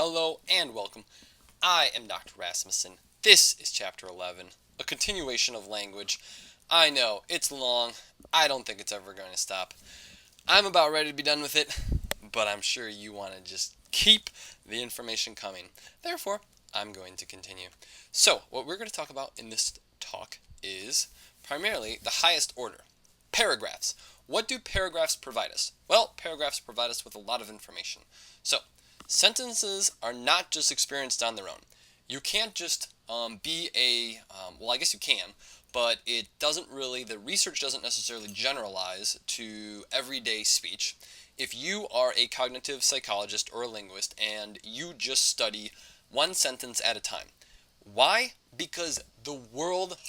Hello and welcome. I am Dr. Rasmussen. This is Chapter 11, a continuation of language. I know, it's long. I don't think it's ever going to stop. I'm about ready to be done with it, but I'm sure you want to just keep the information coming. Therefore, I'm going to continue. So, what we're going to talk about in this talk is primarily the highest order. Paragraphs. What do paragraphs provide us? Well, paragraphs provide us with a lot of information. So, sentences are not just experienced on their own. You can't just well, I guess you can, but the research doesn't necessarily generalize to everyday speech. If you are a cognitive psychologist or a linguist and you just study one sentence at a time, why? Because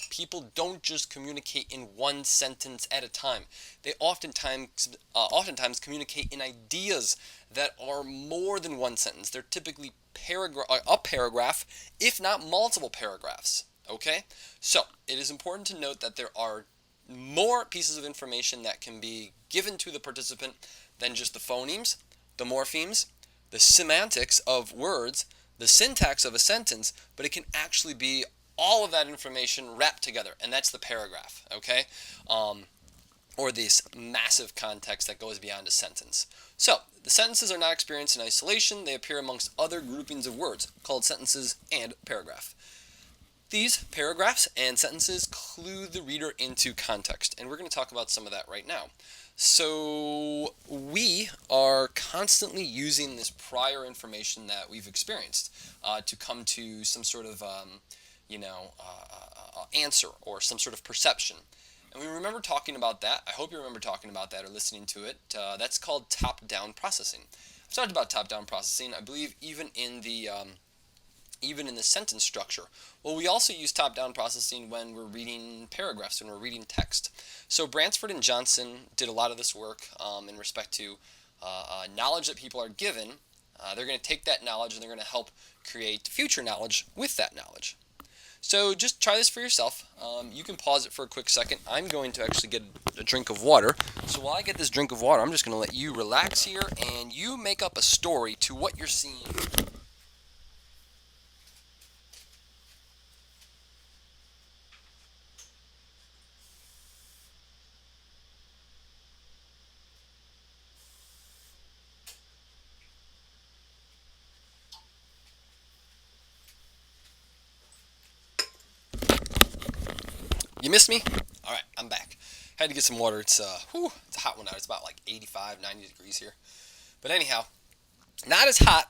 people don't just communicate in one sentence at a time. They oftentimes communicate in ideas that are more than one sentence. They're typically a paragraph, if not multiple paragraphs. Okay? So, it is important to note that there are more pieces of information that can be given to the participant than just the phonemes, the morphemes, the semantics of words, the syntax of a sentence, but it can actually be all of that information wrapped together, and that's the paragraph, okay? Or this massive context that goes beyond a sentence. So, the sentences are not experienced in isolation. They appear amongst other groupings of words, called sentences and paragraph. These paragraphs and sentences clue the reader into context, and we're going to talk about some of that right now. So we are constantly using this prior information that we've experienced to come to some sort of answer or some sort of perception. And we remember talking about that. I hope you remember talking about that or listening to it. That's called top-down processing. I've talked about top-down processing, I believe, even in the sentence structure. Well, we also use top-down processing when we're reading paragraphs, when we're reading text. So Bransford and Johnson did a lot of this work in respect to knowledge that people are given. They're going to take that knowledge and they're going to help create future knowledge with that knowledge. So just try this for yourself. You can pause it for a quick second. I'm going to actually get a drink of water. So while I get this drink of water, I'm just going to let you relax here and you make up a story to what you're seeing. You missed me? Alright, I'm back. Had to get some water. It's a hot one out. It's about like 85, 90 degrees here. But anyhow, not as hot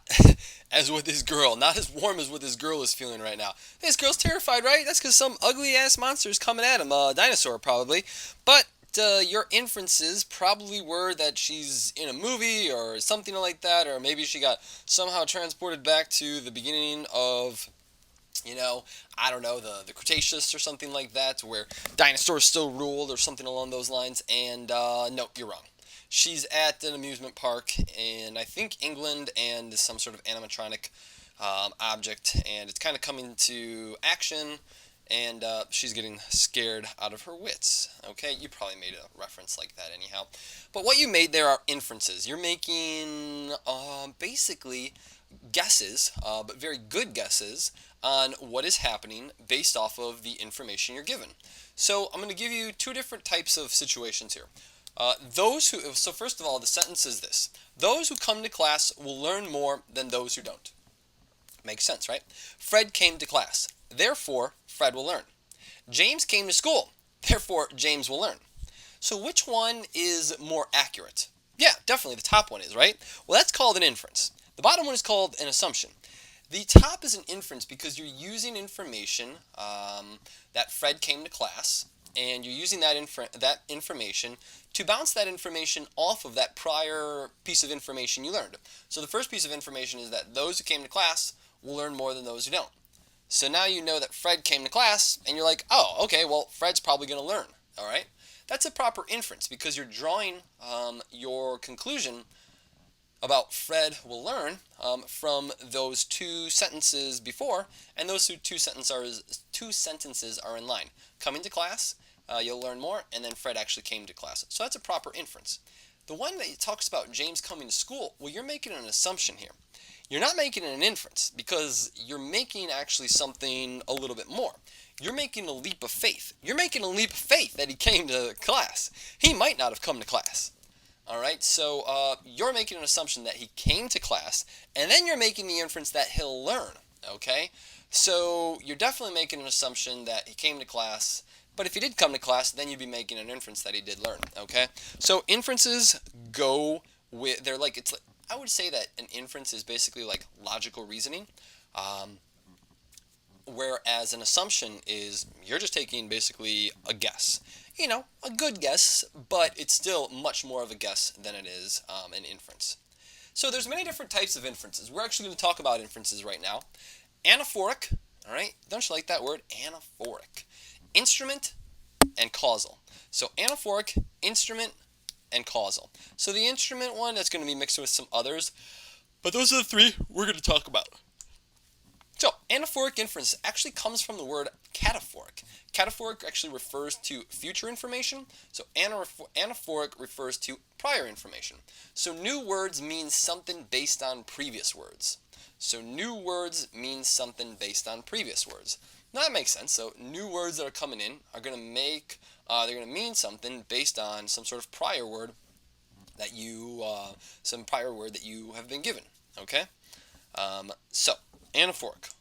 as what this girl, not as warm as what this girl is feeling right now. This girl's terrified, right? That's because some ugly-ass monster is coming at him. A dinosaur, probably. But your inferences probably were that she's in a movie or something like that, or maybe she got somehow transported back to the beginning of I don't know, the Cretaceous or something like that, where dinosaurs still ruled or something along those lines, and no, you're wrong. She's at an amusement park in, I think, England, and some sort of animatronic object, and it's kind of coming to action, and she's getting scared out of her wits. Okay, you probably made a reference like that anyhow. But what you made there are inferences. You're making basically guesses, but very good guesses, on what is happening based off of the information you're given. So I'm going to give you two different types of situations here. So first of all, the sentence is this: those who come to class will learn more than those who don't. Makes sense, right? Fred came to class, therefore Fred will learn. James came to school, therefore James will learn. So which one is more accurate? Yeah, definitely the top one is, right? Well, that's called an inference. The bottom one is called an assumption. The top is an inference because you're using information that Fred came to class, and you're using that information to bounce that information off of that prior piece of information you learned. So the first piece of information is that those who came to class will learn more than those who don't. So now you know that Fred came to class, and you're like, oh, okay, well, Fred's probably going to learn, all right? That's a proper inference because you're drawing your conclusion about Fred will learn from those two sentences before, and those two sentences are in line. Coming to class, you'll learn more, and then Fred actually came to class. So that's a proper inference. The one that talks about James coming to school, well, you're making an assumption here. you're not making an inference because you're making actually something a little bit more. You're making a leap of faith. You're making a leap of faith that he came to class. He might not have come to class. All right, so you're making an assumption that he came to class, and then you're making the inference that he'll learn. Okay, so you're definitely making an assumption that he came to class, but if he did come to class, then you'd be making an inference that he did learn. Okay, so inferences go with, they're like, it's like, I would say that an inference is basically like logical reasoning, whereas an assumption is you're just taking basically a guess. You know, a good guess, but it's still much more of a guess than it is an inference. So there's many different types of inferences. We're actually going to talk about inferences right now. Anaphoric, all right? Don't you like that word? Anaphoric. Instrument and causal. So anaphoric, instrument, and causal. So the instrument one, that's going to be mixed with some others, but those are the three we're going to talk about. So anaphoric inference actually comes from the word cataphoric. Cataphoric actually refers to future information, so anaphoric refers to prior information. So new words mean something based on previous words. So new words mean something based on previous words. Now that makes sense. So new words that are coming in are going to they're going to mean something based on some sort of prior word that you have been given. Okay. So anaphoric.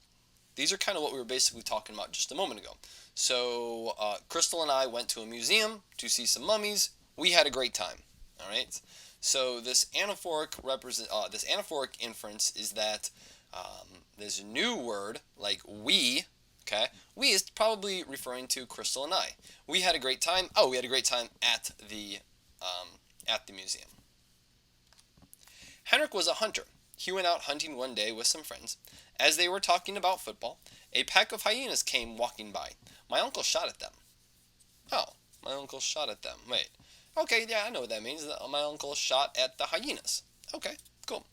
These are kind of what we were basically talking about just a moment ago. So Crystal and I went to a museum to see some mummies. We had a great time. All right. So this anaphoric inference is that there's a new word like we. Okay, we is probably referring to Crystal and I. We had a great time. Oh, we had a great time at the museum. Henrik was a hunter. He went out hunting one day with some friends. As they were talking about football, a pack of hyenas came walking by. My uncle shot at them. Oh, my uncle shot at them. Wait. Okay, yeah, I know what that means. My uncle shot at the hyenas. Okay, cool.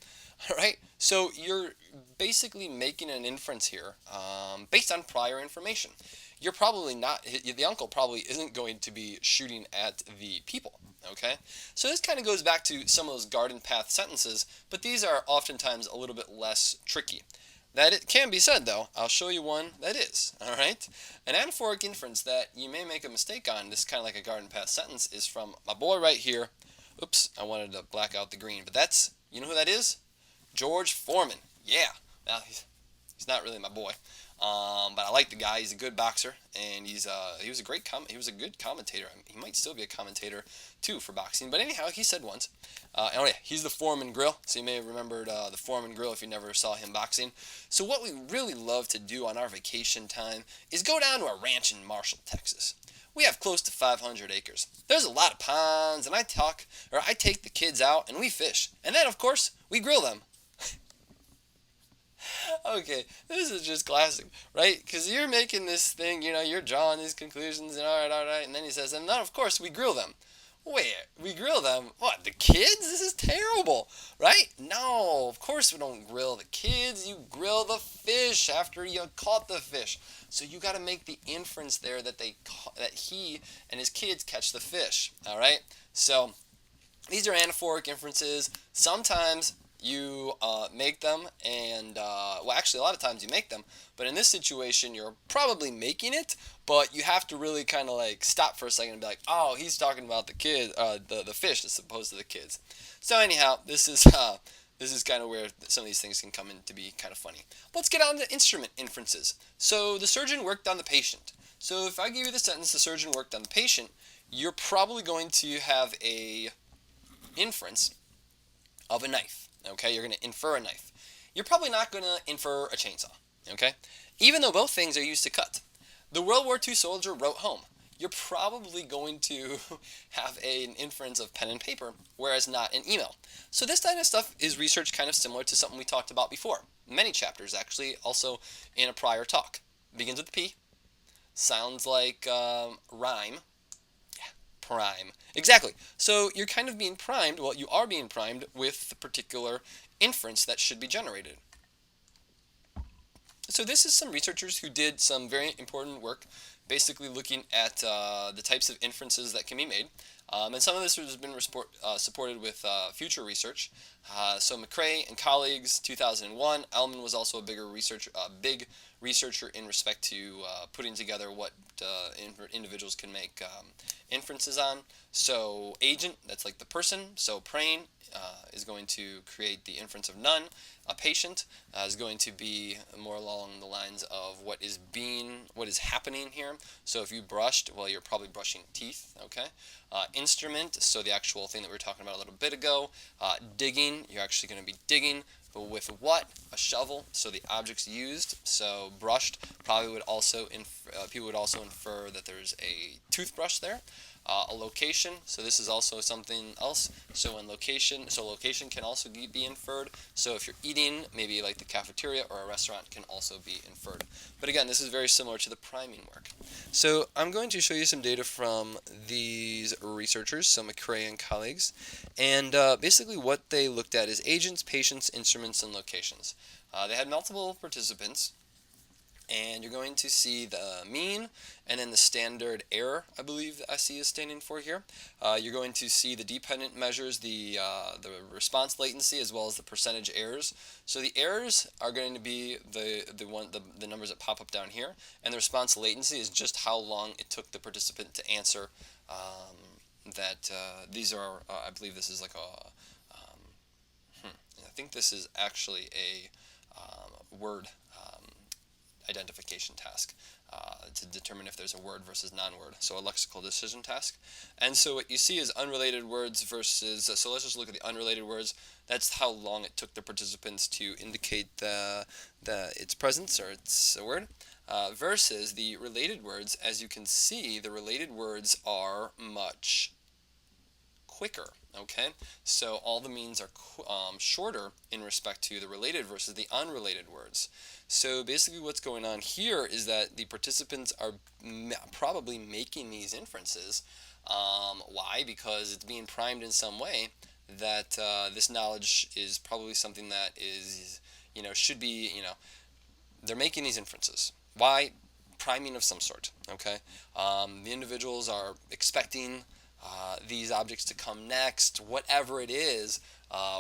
All right, so you're basically making an inference here based on prior information. You're probably not, the uncle probably isn't going to be shooting at the people, okay? So this kind of goes back to some of those garden path sentences, but these are oftentimes a little bit less tricky. That it can be said, though. I'll show you one that is, all right? An anaphoric inference that you may make a mistake on, this kind of like a garden path sentence, is from my boy right here. Oops, I wanted to black out the green, but that's, you know who that is? George Foreman. Yeah. Well, he's not really my boy, but I like the guy. He's a good boxer, and he was a good commentator. I mean, he might still be a commentator too for boxing. But anyhow, he said once, oh yeah, he's the Foreman Grill. So you may have remembered the Foreman Grill if you never saw him boxing. So what we really love to do on our vacation time is go down to a ranch in Marshall, Texas. We have close to 500 acres. There's a lot of ponds, and I take the kids out and we fish, and then of course we grill them. Okay, this is just classic, right? Because you're making this thing, you're drawing these conclusions, and all right, and then he says, and then of course we grill them. Wait, we grill them? What, the kids? This is terrible, right? No, of course we don't grill the kids. You grill the fish after you caught the fish. So you got to make the inference there that he and his kids catch the fish, all right? So these are anaphoric inferences. Sometimes you make them, and actually a lot of times you make them, but in this situation you're probably making it, but you have to really kind of like stop for a second and be like, oh, he's talking about the kid, the fish as opposed to the kids. So anyhow, this is kind of where some of these things can come in to be kind of funny. Let's get on to instrument inferences. So the surgeon worked on the patient. So if I give you the sentence, the surgeon worked on the patient, you're probably going to have a inference of a knife. Okay, you're going to infer a knife. You're probably not going to infer a chainsaw. Okay, even though both things are used to cut. The World War II soldier wrote home. You're probably going to have an inference of pen and paper, whereas not an email. So this kind of stuff is research kind of similar to something we talked about before. Many chapters, actually, also in a prior talk. Begins with P. Sounds like rhyme. Prime. Exactly. So you're kind of being primed, well, you are being primed with the particular inference that should be generated. So this is some researchers who did some very important work, basically looking at the types of inferences that can be made. And some of this has been supported with future research. So McCrae and colleagues, 2001. Ellman was also a big researcher in respect to putting together what individuals can make inferences on. So agent, that's like the person. So praying is going to create the inference of none. A patient is going to be more along the lines of what is happening here. So if you brushed, well, you're probably brushing teeth, okay? Instrument, so the actual thing that we were talking about a little bit ago. Digging, you're actually going to be digging, but with what? A shovel, so the objects used. So brushed, probably would also people would also infer that there's a toothbrush there. A location, so this is also something else. So location can also be inferred. So if you're eating, maybe like the cafeteria or a restaurant can also be inferred. But again, this is very similar to the priming work. So I'm going to show you some data from these researchers, so McCrae and colleagues, and basically what they looked at is agents, patients, instruments, and locations. They had multiple participants, and you're going to see the mean and then the standard error, I believe the SE is standing for here. You're going to see the dependent measures, the response latency, as well as the percentage errors. So the errors are going to be the numbers that pop up down here, and the response latency is just how long it took the participant to answer. These are, I believe this is like I think this is actually a word identification task to determine if there's a word versus non-word, so a lexical decision task. And so what you see is unrelated words versus, so let's just look at the unrelated words. That's how long it took the participants to indicate its presence or its word, versus the related words. As you can see, the related words are much quicker. Okay, so all the means are shorter in respect to the related versus the unrelated words. So basically what's going on here is that the participants are probably making these inferences. Why? Because it's being primed in some way that this knowledge is probably something that is, should be, they're making these inferences. Why? Priming of some sort, okay? The individuals are expecting these objects to come next, whatever it is.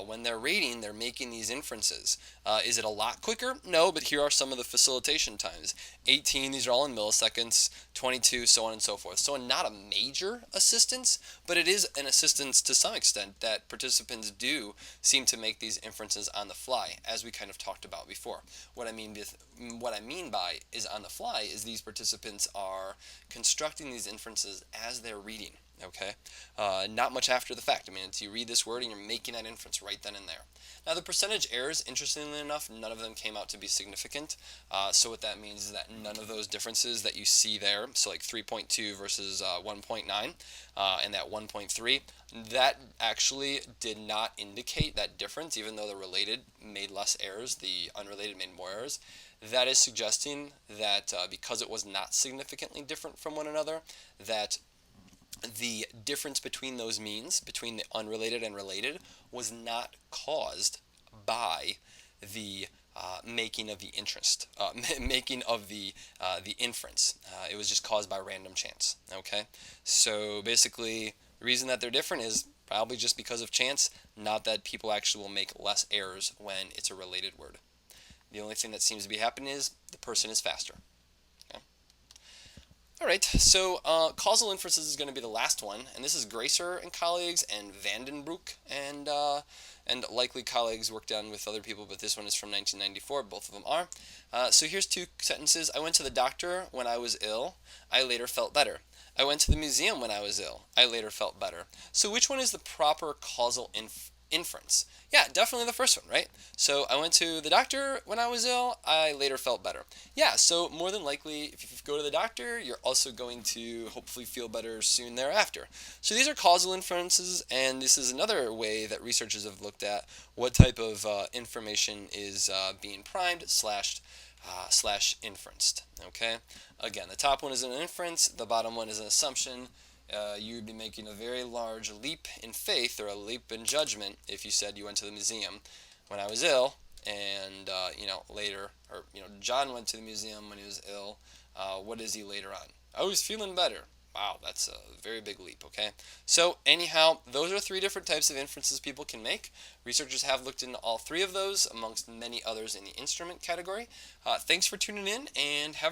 When they're reading, they're making these inferences. Is it a lot quicker? No, but here are some of the facilitation times. 18, these are all in milliseconds, 22, so on and so forth. So not a major assistance, but it is an assistance to some extent that participants do seem to make these inferences on the fly, as we kind of talked about before. What I mean by is on the fly is these participants are constructing these inferences as they're reading. Okay, not much after the fact. I mean, you read this word and you're making that inference right then and there. Now, the percentage errors, interestingly enough, none of them came out to be significant. So what that means is that none of those differences that you see there, so like 3.2 versus 1.9, and that 1.3, that actually did not indicate that difference, even though the related made less errors, the unrelated made more errors. That is suggesting that because it was not significantly different from one another, that the difference between those means, between the unrelated and related, was not caused by the making of the inference. It was just caused by random chance. Okay, so basically, the reason that they're different is probably just because of chance, not that people actually will make less errors when it's a related word. The only thing that seems to be happening is the person is faster. All right, so causal inferences is going to be the last one, and this is Gracer and colleagues and Vandenbroek and likely colleagues worked on with other people, but this one is from 1994. Both of them are. So here's two sentences. I went to the doctor when I was ill. I later felt better. I went to the museum when I was ill. I later felt better. So which one is the proper causal inference? Yeah, definitely the first one, right? So I went to the doctor when I was ill. I later felt better. Yeah, so more than likely, if you go to the doctor, you're also going to hopefully feel better soon thereafter. So these are causal inferences, and this is another way that researchers have looked at what type of information is being primed slash inferenced. Okay, again, the top one is an inference, the bottom one is an assumption. You'd be making a very large leap in faith or a leap in judgment if you said you went to the museum when I was ill, and later, or John went to the museum when he was ill. What is he later on? Oh, he's feeling better. Wow, that's a very big leap, okay? So, anyhow, those are three different types of inferences people can make. Researchers have looked into all three of those, amongst many others in the instrument category. Thanks for tuning in, and have